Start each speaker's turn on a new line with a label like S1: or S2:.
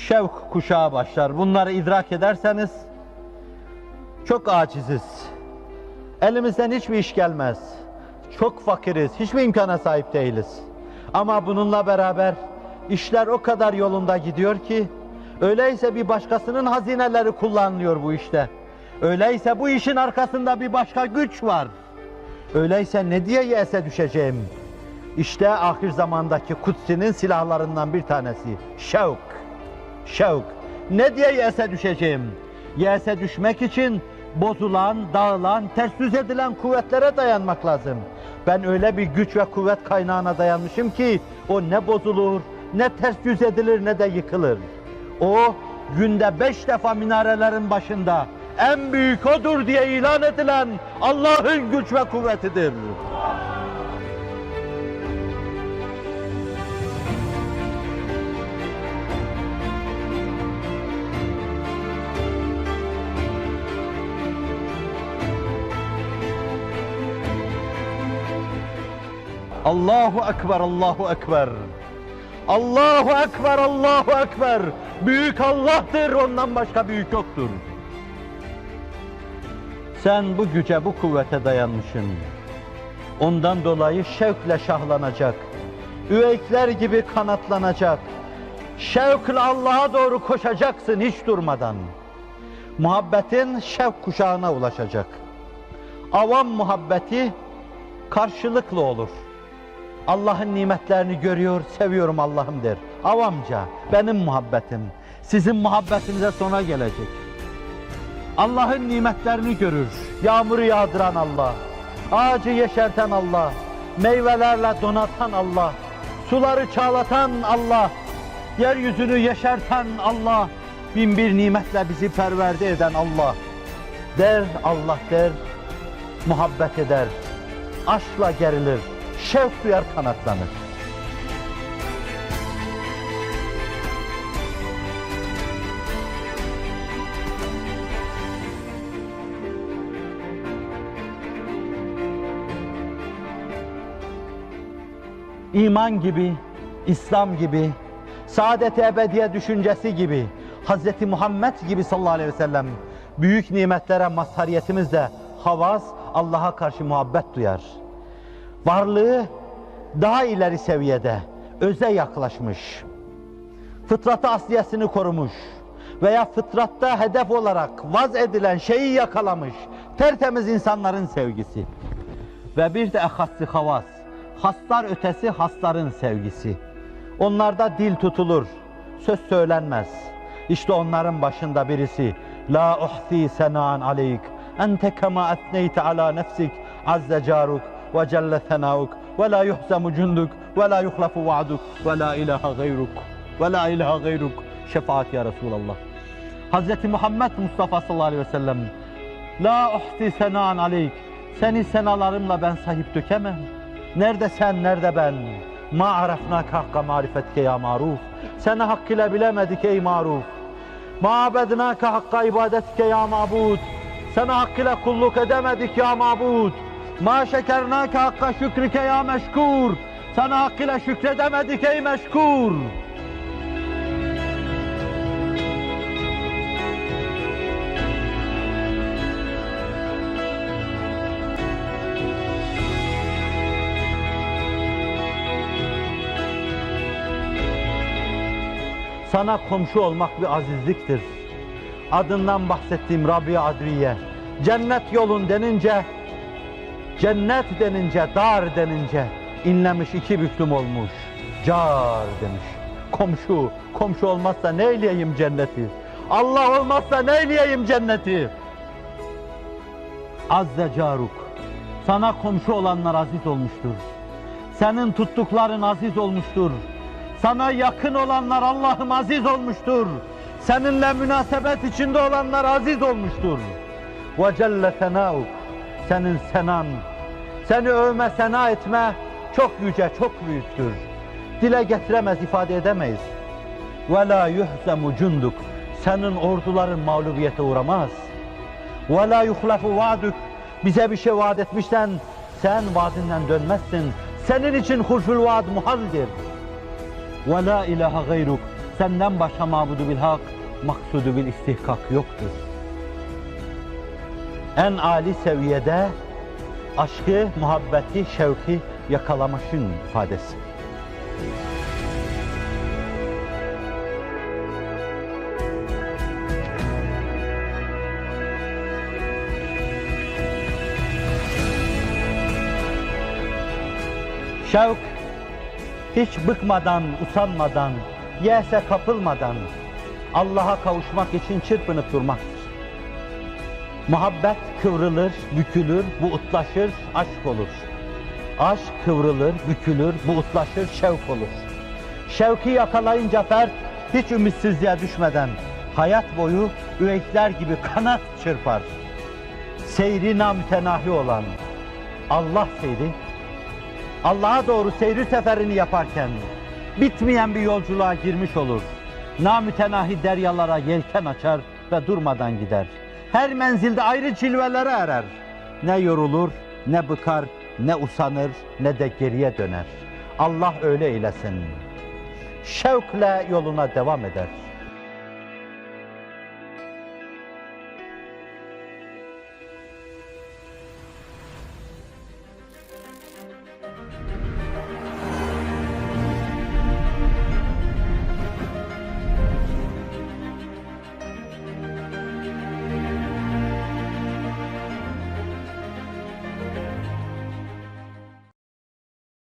S1: şevk kuşağı başlar. Bunları idrak ederseniz çok aciziz. Elimizden hiçbir iş gelmez. Çok fakiriz, hiçbir imkana sahip değiliz. Ama bununla beraber işler o kadar yolunda gidiyor ki, öyleyse bir başkasının hazineleri kullanılıyor bu işte. Öyleyse bu işin arkasında bir başka güç var. Öyleyse ne diye yese düşeceğim? İşte ahir zamandaki Kutsi'nin silahlarından bir tanesi. Şevk. Şevk. Ne diye yese düşeceğim? Yese düşmek için bozulan, dağılan, ters yüz edilen kuvvetlere dayanmak lazım. Ben öyle bir güç ve kuvvet kaynağına dayanmışım ki o ne bozulur, ne ters yüz edilir, ne de yıkılır. O günde 5 defa minarelerin başında en büyük odur diye ilan edilen Allah'ın güç ve kuvvetidir. Allahu Ekber, Allahu Ekber. Allahu Ekber, Allahu Ekber. Büyük Allah'tır, ondan başka büyük yoktur. Sen bu güce, bu kuvvete dayanmışsın. Ondan dolayı şevkle şahlanacak, üveykler gibi kanatlanacak, şevkle Allah'a doğru koşacaksın hiç durmadan. Muhabbetin şevk kuşağına ulaşacak. Avam muhabbeti karşılıklı olur. Allah'ın nimetlerini görüyor, seviyorum Allah'ım der. Avamca, benim muhabbetim, sizin muhabbetinize sona gelecek. Allah'ın nimetlerini görür, yağmuru yağdıran Allah, ağacı yeşerten Allah, meyvelerle donatan Allah, suları çağlatan Allah, yeryüzünü yeşerten Allah, bin bir nimetle bizi perverde eden Allah. Der, Allah der, muhabbet eder, aşkla gerilir, şevk duyar, kanatlanır. İman gibi, İslam gibi, saadet-i ebediye düşüncesi gibi, Hz. Muhammed gibi sallallahu aleyhi ve sellem büyük nimetlere mazhariyetimizle havas, Allah'a karşı muhabbet duyar. Varlığı daha ileri seviyede, öze yaklaşmış, fıtratı asliyesini korumuş veya fıtratta hedef olarak vaz edilen şeyi yakalamış tertemiz insanların sevgisi. Ve bir de ehassi havas, haslar ötesi hasların sevgisi. Onlarda dil tutulur, söz söylenmez. İşte onların başında birisi, La uhsi sena'an aleyk, ente kema etneyte ala nefsik, azze caruk ve celle senauk, ve la yuhzemu cunduk, ve la yuhlafu va'duk, ve la ilahe gayruk, ve la ilahe gayruk, şefaat ya Resulallah. Hz. Muhammed Mustafa sallallahu aleyhi ve sellem, La uhsi sena'an aleyk, seni senalarımla ben sahip dökemem. Nerede sen, nerede ben? Ma arafnâke hakka marifetke ya maruf. Seni hakkıyla bilemedik ey maruf. Ma abednâke hakka ibadetke ya mabud. Sana hakkıyla kulluk edemedik ya mabud. Ma şekernâke hakka şükrike ya meşkur. Sana hakkıyla şükredemedik ey meşkur. Sana komşu olmak bir azizliktir. Adından bahsettiğim Rabia Adviye, cennet yolun denince, cennet denince, dar denince, inlemiş iki büklüm olmuş, car demiş. Komşu, komşu olmazsa ne eyleyeyim cenneti? Allah olmazsa ne eyleyeyim cenneti? Azze caruk, sana komşu olanlar aziz olmuştur. Senin tuttukların aziz olmuştur. Sana yakın olanlar Allah'ım aziz olmuştur. Seninle münasebet içinde olanlar aziz olmuştur. Ve celle senauk, senin senan, seni övme, sena etme çok yüce, çok büyüktür. Dile getiremez, ifade edemeyiz. Ve la yuhzemu cunduk, senin orduların mağlubiyete uğramaz. Ve la yuhlafu va'duk, bize bir şey vaat etmişsen sen vaadinden dönmezsin. Senin için hulful vaad muhaldir. Ve la ilahe gayruk, senden başka mabudu bil hak, maksudu bil istihkak yoktur. En âli seviyede aşkı, muhabbeti, şevki yakalamışın ifadesi. Şevk, hiç bıkmadan, usanmadan, yese kapılmadan Allah'a kavuşmak için çırpınıp durmaktır. Muhabbet kıvrılır, bükülür, buğutlaşır, aşk olur. Aşk kıvrılır, bükülür, buğutlaşır, şevk olur. Şevki yakalayınca fert hiç ümitsizliğe düşmeden hayat boyu üveykler gibi kanat çırpar. Seyri namütenahi olan Allah seyri, Allah'a doğru seyri seferini yaparken bitmeyen bir yolculuğa girmiş olur. Namütenahi deryalara yelken açar ve durmadan gider. Her menzilde ayrı cilvelere erer. Ne yorulur, ne bıkar, ne usanır, ne de geriye döner. Allah öyle eylesin. Şevkle yoluna devam eder.